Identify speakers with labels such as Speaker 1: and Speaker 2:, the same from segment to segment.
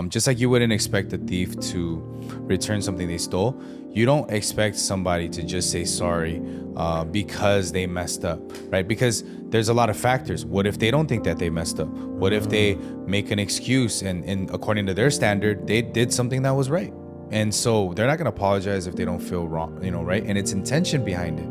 Speaker 1: Just like you wouldn't expect a thief to return something they stole, you don't expect somebody to just say sorry because they messed up, right? Because there's a lot of factors. What if they don't think that they messed up? What if they make an excuse and according to their standard, they did something that was right? And so they're not going to apologize if they don't feel wrong, right? And it's intention behind it.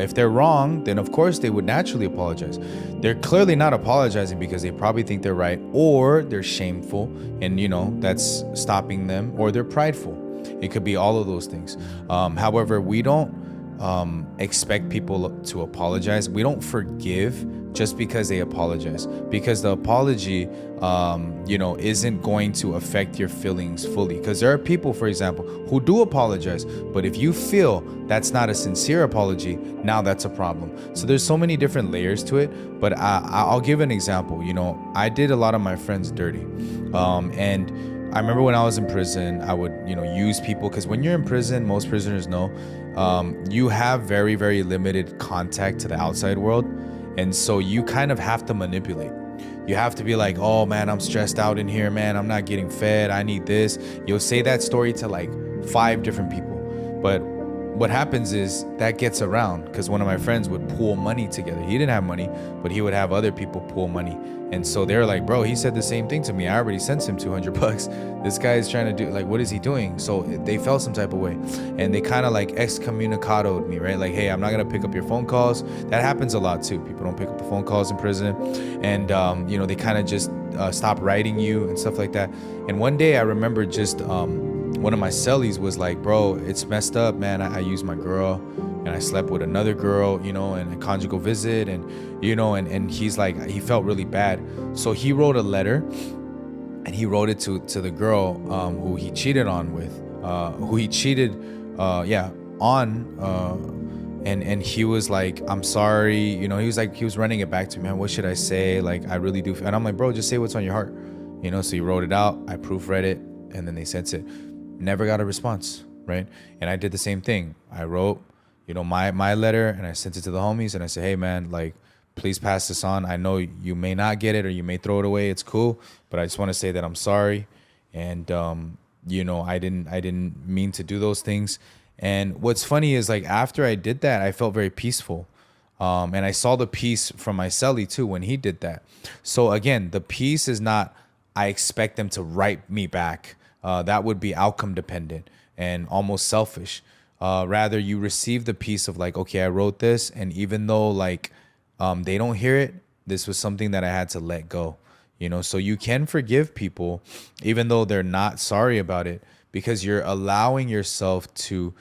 Speaker 1: If they're wrong, then of course they would naturally apologize. They're clearly not apologizing because they probably think they're right, or they're shameful and, that's stopping them, or they're prideful. It could be all of those things. However, we don't expect people to apologize. We don't forgive just because they apologize, because the apology isn't going to affect your feelings fully. Because there are people, for example, who do apologize, but if you feel that's not a sincere apology, now that's a problem. So there's so many different layers to it. But I'll give an example. I did a lot of my friends dirty, and I remember when I was in prison, I would, use people, because when you're in prison, most prisoners know, you have very, very limited contact to the outside world. And so you kind of have to manipulate. You have to be like, oh man, I'm stressed out in here, man. I'm not getting fed. I need this. You'll say that story to like 5 different people. But what happens is that gets around, because one of my friends would pool money together. He didn't have money, but he would have other people pool money. And so they're like, bro, he said the same thing to me. I already sent him $200. This guy is trying to do, like, what is he doing? So they felt some type of way, and they kind of like excommunicadoed me, right? Like, hey, I'm not going to pick up your phone calls. That happens a lot too. People don't pick up the phone calls in prison. And, they kind of just stop writing you and stuff like that. And one day I remember just, one of my cellies was like, bro, it's messed up, man. I used my girl and I slept with another girl, and a conjugal visit, and and he's like, he felt really bad. So he wrote a letter, and he wrote it to the girl who he cheated on with, and he was like, I'm sorry, he was like, he was running it back to me, man, what should I say? Like, I really do. And I'm like, bro, just say what's on your heart, so he wrote it out, I proofread it, and then they sent it. Never got a response, right? And I did the same thing. I wrote, my letter, and I sent it to the homies, and I said, hey man, like, please pass this on. I know you may not get it, or you may throw it away. It's cool, but I just want to say that I'm sorry, and I didn't mean to do those things. And what's funny is, like, after I did that, I felt very peaceful. And I saw the peace from my cellie too when he did that. So again, the peace is not, I expect them to write me back. That would be outcome dependent and almost selfish. Rather, you receive the peace of like, okay, I wrote this, and even though like they don't hear it, this was something that I had to let go. So you can forgive people even though they're not sorry about it, because you're allowing yourself to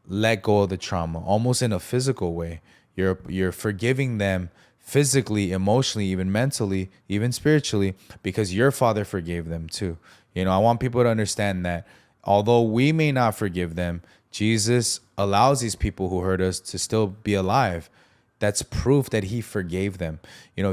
Speaker 1: let go of the trauma, almost in a physical way. You're forgiving them physically, emotionally, even mentally, even spiritually, because your father forgave them too. I want people to understand that although we may not forgive them, Jesus allows these people who hurt us to still be alive. That's proof that he forgave them.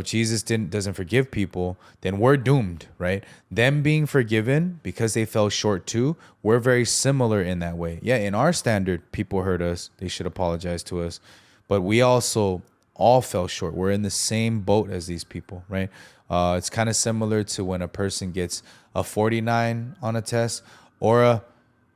Speaker 1: Jesus doesn't forgive people, then we're doomed, right? Them being forgiven because they fell short too, we're very similar in that way. Yeah, in our standard, people hurt us, they should apologize to us. But we also all fell short. We're in the same boat as these people, right? It's kind of similar to when a person gets a 49 on a test, or a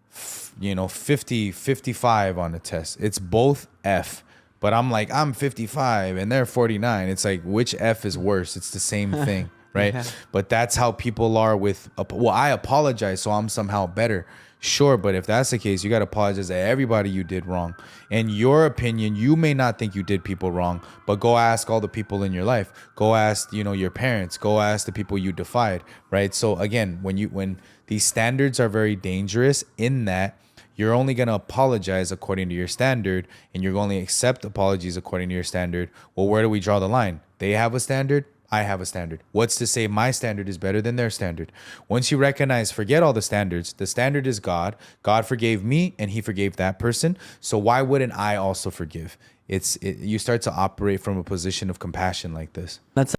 Speaker 1: 50, 55 on a test. It's both F. But I'm like, I'm 55 and they're 49. It's like, which F is worse? It's the same thing, right? Yeah. But that's how people are with, I apologize, so I'm somehow better. Sure, but if that's the case, you got to apologize to everybody you did wrong. In your opinion, you may not think you did people wrong, but go ask all the people in your life. Go ask, your parents. Go ask the people you defied, right? So again, when these standards are very dangerous, in that you're only going to apologize according to your standard, and you're going to accept apologies according to your standard. Well, where do we draw the line? They have a standard. I have a standard. What's to say my standard is better than their standard? Once you recognize, forget all the standards. The standard is God. God forgave me, and he forgave that person. So why wouldn't I also forgive? You start to operate from a position of compassion like this.
Speaker 2: That's